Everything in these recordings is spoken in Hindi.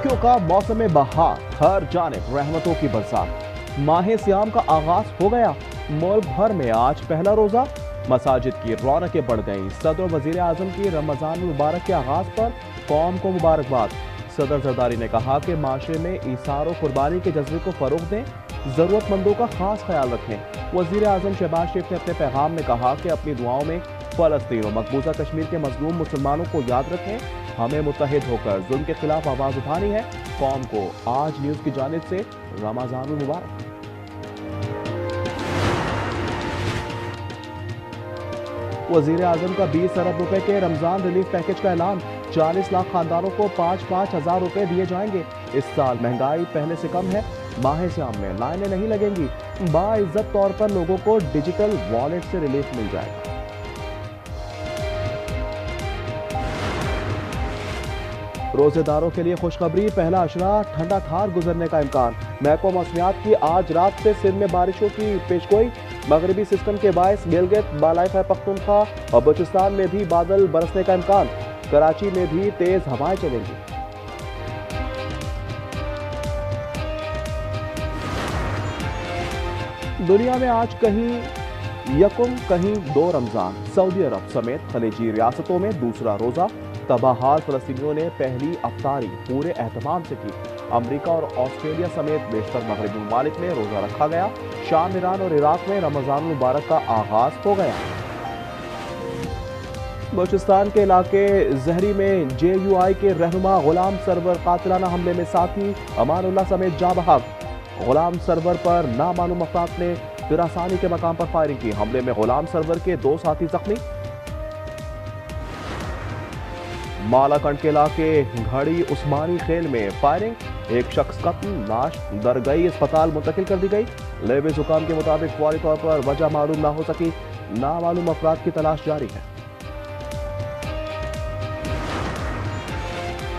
नेकियों का मौसम बहार, हर जानिब रहमतों की बरसात। माह सियाम का आगाज हो गया। मुल्क भर में आज पहला रोजा। मसाजिद की रौनकें बढ़ गईं। सदर वजीर आजम की रमजान मुबारक के आगाज पर कौम को मुबारकबाद। सदर जरदारी ने कहा कि माशरे में ईसार और कुर्बानी के जज्बे को फरोग दें, जरूरतमंदों का खास ख्याल रखें। वजीर आजम शहबाज शरीफ ने अपने पैगाम में कहा कि अपनी दुआओं में फलस्तीन और मकबूजा कश्मीर के मजलूम मुसलमानों को याद रखें। हमें मुत्तहिद होकर जुल्म के खिलाफ आवाज उठानी है। कौम को आज न्यूज की जानिब से रमजान मुबारक। वजीर आजम का 20 अरब रुपए के रमजान रिलीफ पैकेज का ऐलान। 40 लाख खानदानों को 5-5 हजार रुपए दिए जाएंगे। इस साल महंगाई पहले से कम है। माह सियाम में लाइनें नहीं लगेंगी। बाइज्जत तौर पर लोगों को डिजिटल वॉलेट से रिलीफ मिल जाएगा। रोजेदारों के लिए खुशखबरी, पहला अशरा ठंडा ठार गुजरने का इम्कान। महकमा मौसमियात की आज रात से सिंध में बारिशों की पेशगोई। मगरबी सिस्टम के बायस गिलगित, बालाई खैबर पख्तूनख्वा और बलूचिस्तान में भी बादल बरसने का इम्कान। कराची में भी तेज हवाएं चलेंगी। दुनिया में आज कहीं यकुम कहीं 2 रमजान। सऊदी अरब समेत खलीजी रियासतों में दूसरा रोजा। तबाहाल फलस्तीनियों ने पहली अफ्तारी पूरे एहतमाम से की। अमेरिका और ऑस्ट्रेलिया समेत बेशतर मगरबी ममालिक में रोजा रखा गया। शाम, ईरान और इराक में रमजान मुबारक का आगाज हो गया। बलूचिस्तान के इलाके जहरी में JUI के रहनुमा गुलाम सरवर कातिलाना हमले में साथी अमानुल्लाह समेत जाँ बहक। गुलाम सरवर पर नामालूम अफराद ने फिरासानी के मकाम पर फायरिंग की। हमले में गुलाम सरवर के 2 साथी जख्मी। मालाकंड के इलाके घड़ी उस्मानी खेल में फायरिंग। एक शख्स कत्ल, लाश दरगई अस्पताल मुंतकिल कर दी गई। लेबे जुकाम के मुताबिक फौरी तौर पर वजह मालूम ना हो सकी। नामालूम अफराद की तलाश जारी है।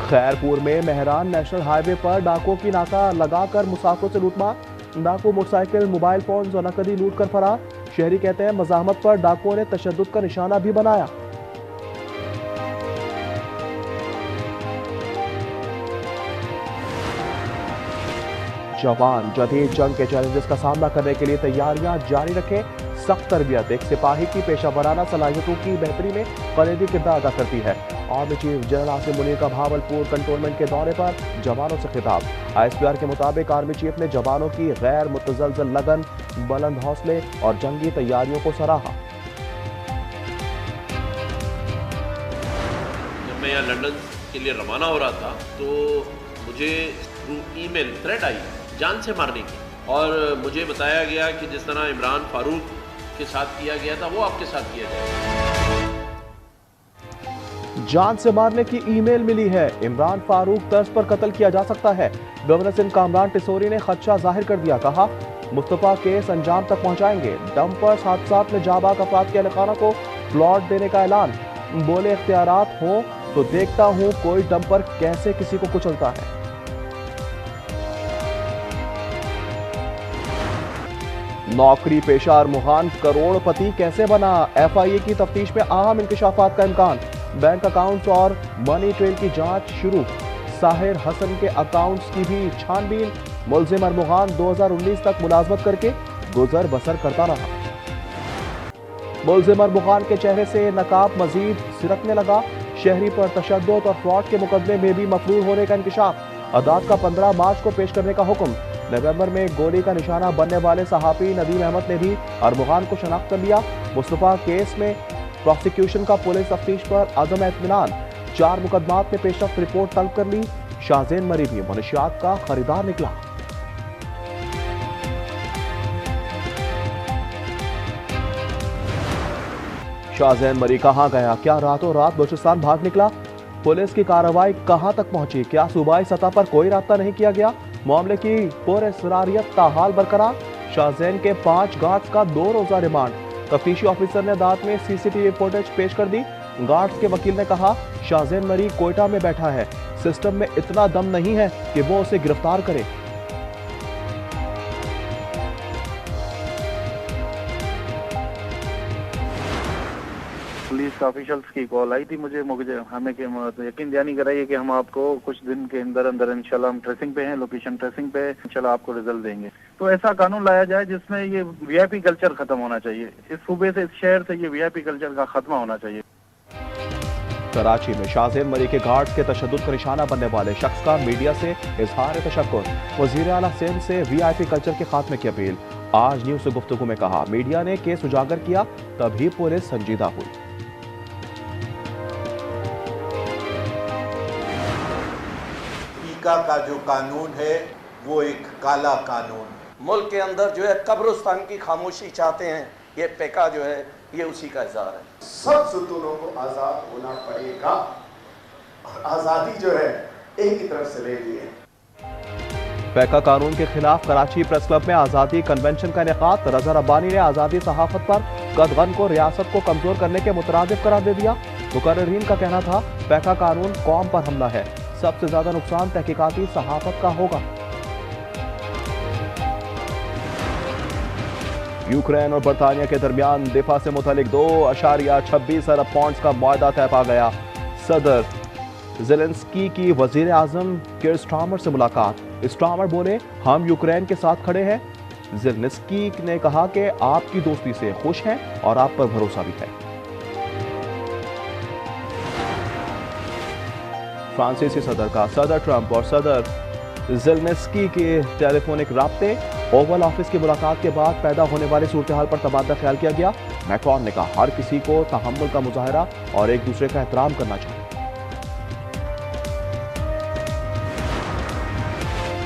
खैरपुर में मेहरान नेशनल हाईवे पर डाकुओं की नाका लगाकर मुसाफिरों से लूटमार। डाकू मोटरसाइकिल, मोबाइल फोन और नकदी लूट कर फरार। शहरी कहते हैं मजाहमत पर डाकुओं ने तशद्दुद का निशाना भी बनाया। जवान जदीद जंग के चैलेंजेस का सामना करने के लिए तैयारियां जारी रखें। सख्त तरबियत एक सिपाही की पेशा वराना सलाहियतों की बेहतरी में कलीदी किरदार अदा करती है। Army chief general Asim Munir का भावलपुर कंटोनमेंट के दौरे पर जवानों से खिताब। ISPR के मुताबिक आर्मी चीफ ने जवानों की गैर मुतज़लज़ल लगन, बुलंद हौसले और जंगी तैयारियों को सराहा। जब मैं यहाँ लंदन के लिए रवाना हो रहा था तो मुझे थ्रू ईमेल थ्रेट आई जान से मारने की, और मुझे बताया गया कि जिस तरह इमरान फारूक के साथ किया गया था वो आपके साथ किया जाएगा। जान से मारने की ईमेल मिली है। इमरान फारूक तर्ज पर कत्ल किया जा सकता है। गवर्नर सिंध कामरान टिसोरी ने खदशा जाहिर कर दिया। कहा मुस्तफा केस अंजाम तक पहुंचाएंगे। डंपर्स हादसात में जाबाक अफराद के अहलखाना को प्लॉट देने का ऐलान। बोले इख्तियारात हो तो देखता हूं कोई डंपर कैसे किसी को कुचलता है। नौकरी पेशा अरमुगान करोड़पति कैसे बना? FIA की तफ्तीश में अहम इंकशाफात का इम्कान। बैंक अकाउंट्स और मनी ट्रेल की जांच शुरू। साहिर हसन के अकाउंट्स की भी छानबीन। मुलजिम अरमुगान 2019 तक मुलाजमत करके गुजर बसर करता रहा। मुलजिम अरमुगान के चेहरे से नकाब मजीद सिरकने लगा। शहरी पर तशद्दुद और फ्रॉड के मुकदमे में भी मफरूर होने का इंकशाफ। अदालत का 15 मार्च को पेश करने का हुक्म। नवंबर में गोली का निशाना बनने वाले सहाफी नदीम अहमद ने भी अरमुगान को शनाख्त कर लिया। मुस्तफा केस में प्रोसिक्यूशन का पुलिस तफ्तीश पर अदम इत्मीनान। 4 मुकदमात में पेशरफ्त रिपोर्ट तलब कर ली। शाहजेन मरी भी मनशियात का खरीदार निकला। शाहजेन मरी कहां गया? क्या रातों रात बलूचिस्तान भाग निकला? पुलिस की कार्रवाई कहां तक पहुंची? क्या सूबाई सतह पर कोई राब्ता नहीं किया गया? मामले की पुरअसरारियत ताहाल बरकरार। शाहजेन के 5 गार्ड्स का 2 रोजा रिमांड। तफ्तीशी ऑफिसर ने अदालत में CCTV फुटेज पेश कर दी। गार्ड्स के वकील ने कहा शाहजेन मरी कोयटा में बैठा है। सिस्टम में इतना दम नहीं है कि वो उसे गिरफ्तार करे। पुलिस ऑफिशियल्स की कॉल आई थी मुझे हमें यकीन दहानी कराइए कि हम आपको कुछ दिन के अंदर अंदर इंशाल्लाह हम ट्रेसिंग पे हैं, लोकेशन ट्रेसिंग पे इंशाल्लाह आपको रिजल्ट देंगे। तो ऐसा कानून लाया जाए जिसमें ये वीआईपी कल्चर खत्म होना चाहिए। इस सूबे से, इस शहर से ये वीआईपी कल्चर का खात्मा होना चाहिए। कराची में शाज़ेन मरी के गार्ड्स के तशद्दुद का निशाना बनने वाले शख्स का मीडिया से इजहार तशक्कुर। वज़ीर आला सिंध से वीआईपी कल्चर के खात्मे की अपील। आज न्यूज़ से गुफ्तगू में कहा, मीडिया ने केस उजागर किया तभी पुलिस संजीदा हुई। पीका का जो कानून है वो एक काला कानून। मुल्क के अंदर जो है कब्रिस्तान की खामोशी चाहते हैं, ये पेका जो है ये उसी का इज़हार है। सब सुतूनों को आज़ाद होना पड़ेगा और आज़ादी जो है एक ही तरफ से ले ली है। पैका कानून के खिलाफ कराची प्रेस क्लब में आज़ादी कन्वेंशन का इनेकाद। रज़ा रब्बानी ने आज़ादी सहाफत पर कदगन को रियासत को कमजोर करने के मुतरादिफ करार दे दिया। मुकर्रिरीन का कहना था, पैका कानून कौम पर हमला है, सबसे ज्यादा नुकसान तहकीकाती सहाफत का होगा। यूक्रेन और बरतानिया के दरमियान दिफा से मुतालिक 2.26 अरब पाउंड का मुआहदा तय पा गया। सदर ज़ेलेंस्की की वजीर आजम कीर स्टारमर से मुलाकात। स्टारमर बोले, हम यूक्रेन के साथ खड़े हैं। ज़ेलेंस्की ने कहा कि आपकी दोस्ती से खुश हैं और आप पर भरोसा भी है। फ्रांसीसी सदर का सदर ट्रंप और सदर ज़ेलेंस्की के टेलीफोनिक राब्ते। ओवल ऑफिस की मुलाकात के बाद पैदा होने वाली सूरत हाल पर तबादला ख्याल किया गया। मैक्रॉन ने कहा, हर किसी को तहम्मुल का मुजाहरा और एक दूसरे का एहतराम करना चाहिए।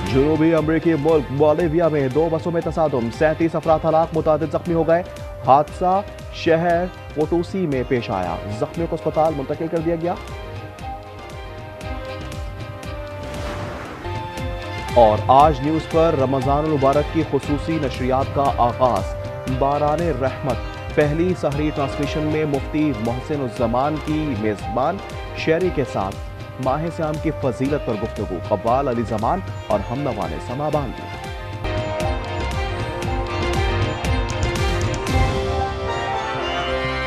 जनूबी अमरीकी मुल्क बोलिविया में 2 बसों में तसादुम, 37 अफराद हलाक, मुतादिद जख्मी हो गए। हादसा शहर पोटोसी में पेश आया। जख्मियों को अस्पताल मुंतकिल कर दिया गया। और आज न्यूज़ पर रमज़ानुल मुबारक की खुसूसी नशरियात का आगाज। बाराने रहमत पहली सहरी ट्रांसमिशन में मुफ्ती मोहसिनुज़्ज़मान की मेज़बान शेरी के साथ माह सियाम की फजीलत पर गुफ्तगू। कव्वाल अली ज़मान और हमनवा ने समा बांध दी।